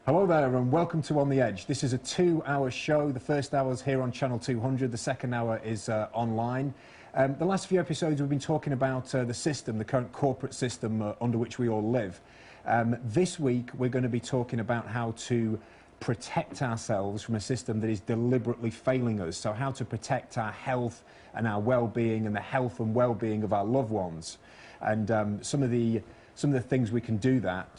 Hello there and welcome to On the Edge. This is a 2-hour show. The first hour is here on Channel 200, the second hour is online. The last few episodes we've been talking about the system, the current corporate system under which we all live. This week we're going to be talking about how to protect ourselves from a system that is deliberately failing us. So how to protect our health and our well-being and the health and well-being of our loved ones. And some of the things we can do that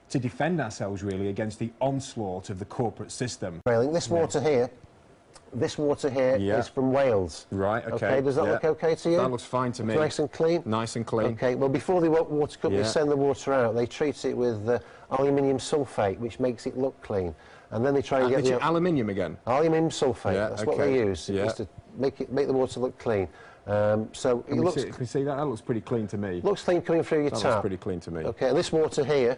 to defend ourselves really against the onslaught of the corporate system. This water here is from Wales. Right, okay. Does that look okay to you? That looks fine to me. Nice and clean? Nice and clean. Okay, well before the water companies send the water out, they treat it with aluminium sulphate, which makes it look clean. And then they try and get the... aluminium again? Aluminium sulphate, that's what they use, just to make the water look clean. So can we see that? That looks pretty clean to me. Looks clean coming through your tap. That looks pretty clean to me. Okay, and this water here...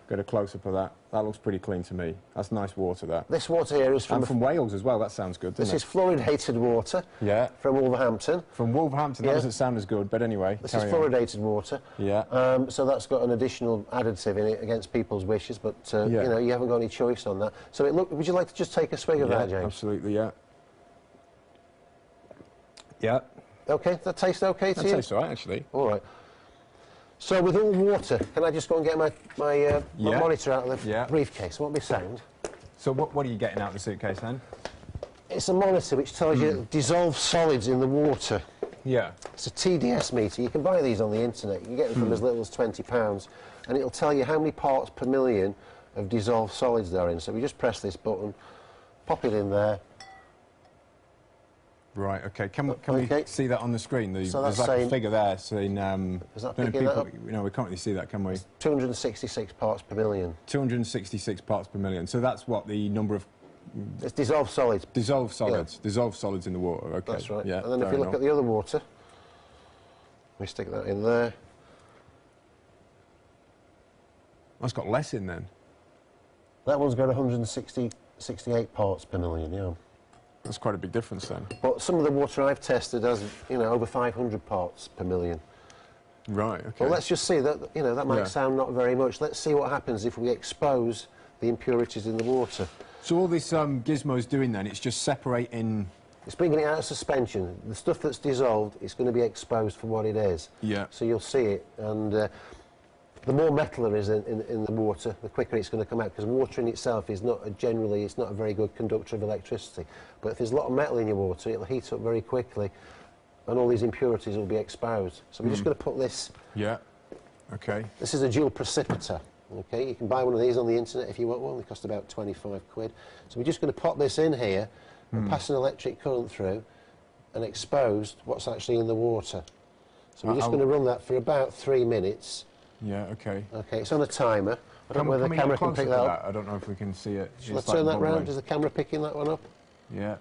Get a close-up of that. That looks pretty clean to me. That's nice water, that. This water here is from... And from Wales as well, that sounds good, doesn't it? This is fluoridated water. Yeah. From Wolverhampton. From Wolverhampton, that doesn't sound as good, but anyway. This is fluoridated water. Yeah. So that's got an additional additive in it against people's wishes, but you know, you haven't got any choice on that. So would you like to just take a swig of that, James? Absolutely, yeah. Yeah. Okay, does that taste okay to you? That tastes all right, actually. All right. So with all water, can I just go and get my monitor out of the briefcase? What will be sound? So what are you getting out of the suitcase then? It's a monitor which tells you dissolved solids in the water. Yeah. It's a TDS meter. You can buy these on the internet. You can get them from as little as £20, and it'll tell you how many parts per million of dissolved solids there are in. So we just press this button, pop it in there. Right, okay. Can we see that on the screen? There's like a figure there saying... is that picking that up? You know, we can't really see that, can we? It's 266 parts per million. 266 parts per million. So that's what the number of... It's dissolved solids. Dissolved solids. Yeah. Dissolved solids in the water, okay. That's right. Yeah, and then if you look at the other water, we stick that in there. That's got less in then. That one's got 168 parts per million, yeah. That's quite a big difference then. But some of the water I've tested has, you know, over 500 parts per million. Right, okay. Well, let's just see that, you know, that might sound not very much. Let's see what happens if we expose the impurities in the water. So all this gizmo's doing then, it's just separating... It's bringing it out of suspension. The stuff that's dissolved, it's going to be exposed for what it is. Yeah. So you'll see it, and the more metal there is in the water, the quicker it's going to come out, because water in itself is not it's not a very good conductor of electricity. But if there's a lot of metal in your water, it'll heat up very quickly, and all these impurities will be exposed. So we're just going to put this... Yeah, okay. This is a dual Precipitor, okay? You can buy one of these on the internet if you want one. They cost about 25 quid. So we're just going to pop this in here and pass an electric current through and expose what's actually in the water. So we're just going to run that for about 3 minutes. Yeah, okay. Okay, it's on a timer. I don't know whether the camera can pick that up. I don't know if we can see it. Shall I turn that round? Is the camera picking that one up? Yeah.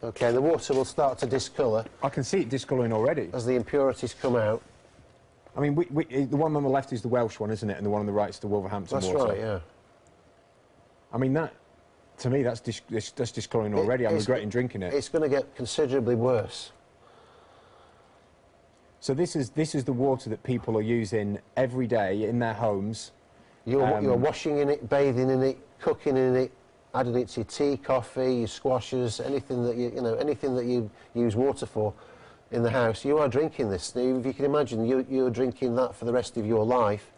Okay, the water will start to discolour. I can see it discolouring already. As the impurities come out. I mean, the one on the left is the Welsh one, isn't it? And the one on the right is the Wolverhampton water. That's right, yeah. I mean, to me, that's discolouring already. I'm regretting drinking it. It's going to get considerably worse. So this is the water that people are using every day in their homes. You're washing in it, bathing in it, cooking in it, adding it to your tea, coffee, your squashes, anything that anything that you use water for in the house. You are drinking this. If you can imagine you're drinking that for the rest of your life,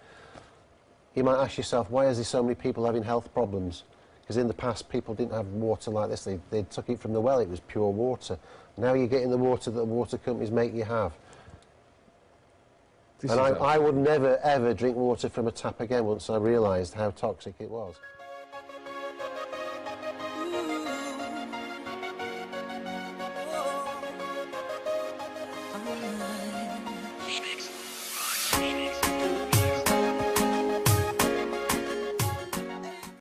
you might ask yourself, why is there so many people having health problems? Because in the past people didn't have water like this. They took it from the well. It was pure water. Now you're getting the water that the water companies make you have. And I would never, ever drink water from a tap again once I realised how toxic it was.